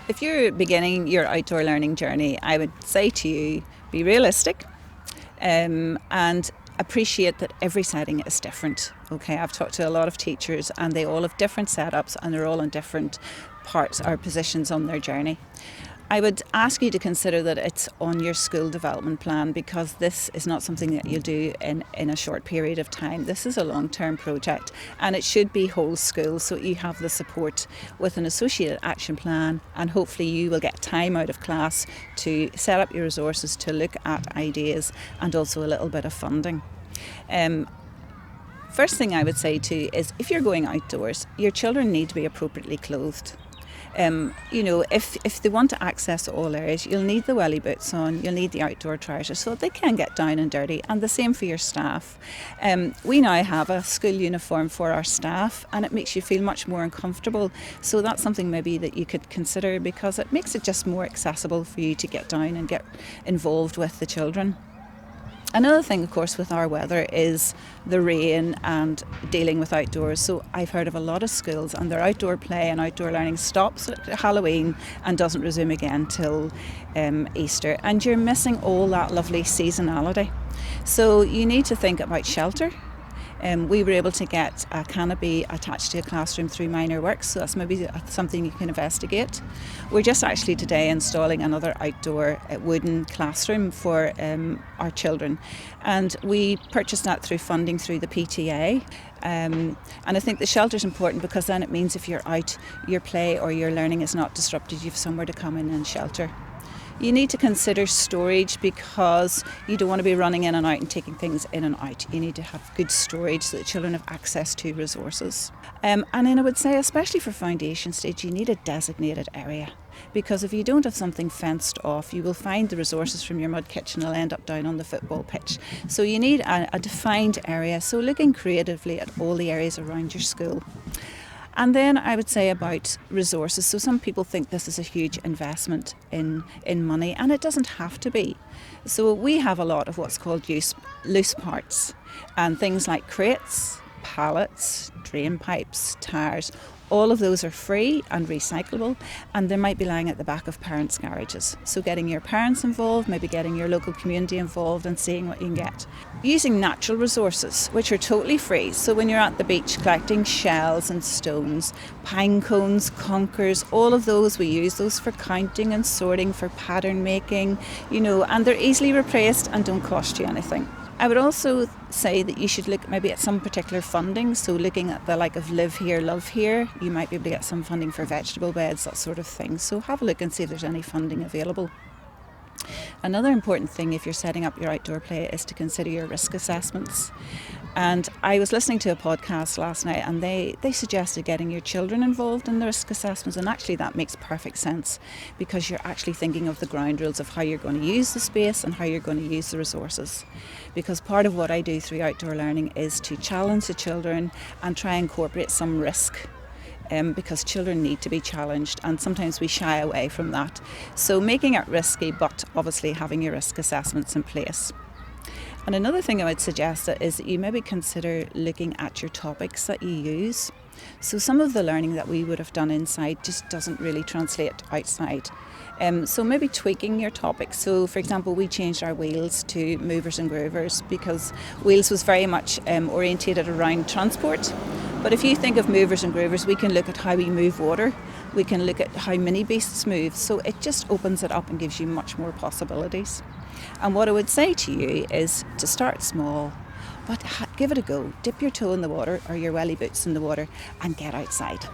If you're beginning your outdoor learning journey, I would say to you, be realistic and appreciate that every setting is different. Okay, I've talked to a lot of teachers and they all have different setups and they're all in different parts or positions on their journey. I would ask you to consider that it's on your school development plan, because this is not something that you'll do in a short period of time. This is a long-term project and it should be whole school, so you have the support with an associated action plan, and hopefully you will get time out of class to set up your resources, to look at ideas and also a little bit of funding. First thing I would say too is, if you're going outdoors, your children need to be appropriately clothed. If they want to access all areas, you'll need the welly boots on, you'll need the outdoor trousers so that they can get down and dirty, and the same for your staff. We now have a school uniform for our staff and it makes you feel much more uncomfortable, so that's something maybe that you could consider, because it makes it just more accessible for you to get down and get involved with the children. Another thing, of course, with our weather is the rain and dealing with outdoors. So I've heard of a lot of schools and their outdoor play and outdoor learning stops at Halloween and doesn't resume again till Easter. And you're missing all that lovely seasonality. So you need to think about shelter. We were able to get a canopy attached to a classroom through Minor Works, so that's maybe something you can investigate. We're just actually today installing another outdoor wooden classroom for our children, and we purchased that through funding through the PTA. And I think the shelter is important, because then it means if you're out, your play or your learning is not disrupted. You've somewhere to come in and shelter. You need to consider storage, because you don't want to be running in and out and taking things in and out. You need to have good storage so that children have access to resources. And then I would say, especially for foundation stage, you need a designated area, because if you don't have something fenced off, you will find the resources from your mud kitchen will end up down on the football pitch. So you need a defined area, so looking creatively at all the areas around your school. And then I would say about resources. So some people think this is a huge investment in money, and it doesn't have to be. So we have a lot of what's called loose parts, and things like crates, pallets, drain pipes, tires. All of those are free and recyclable, and they might be lying at the back of parents' garages. So getting your parents involved, maybe getting your local community involved and seeing what you can get. Using natural resources, which are totally free. So when you're at the beach collecting shells and stones, pine cones, conkers, all of those, we use those for counting and sorting, for pattern making, and they're easily replaced and don't cost you anything. I would also say that you should look maybe at some particular funding, so looking at the like of Live Here, Love Here, you might be able to get some funding for vegetable beds, that sort of thing. So have a look and see if there's any funding available. Another important thing if you're setting up your outdoor play is to consider your risk assessments. And I was listening to a podcast last night, and they suggested getting your children involved in the risk assessments, and actually that makes perfect sense, because you're actually thinking of the ground rules of how you're going to use the space and how you're going to use the resources. Because part of what I do through outdoor learning is to challenge the children and try and incorporate some risk. Because children need to be challenged, and sometimes we shy away from that. So making it risky, but obviously having your risk assessments in place. And another thing I would suggest is that you maybe consider looking at your topics that you use. So some of the learning that we would have done inside just doesn't really translate outside. So maybe tweaking your topics. So for example, we changed our wheels to movers and groovers, because wheels was very much orientated around transport. But if you think of movers and groovers, we can look at how we move water. We can look at how mini beasts move. So it just opens it up and gives you much more possibilities. And what I would say to you is to start small, but give it a go. Dip your toe in the water or your welly boots in the water and get outside.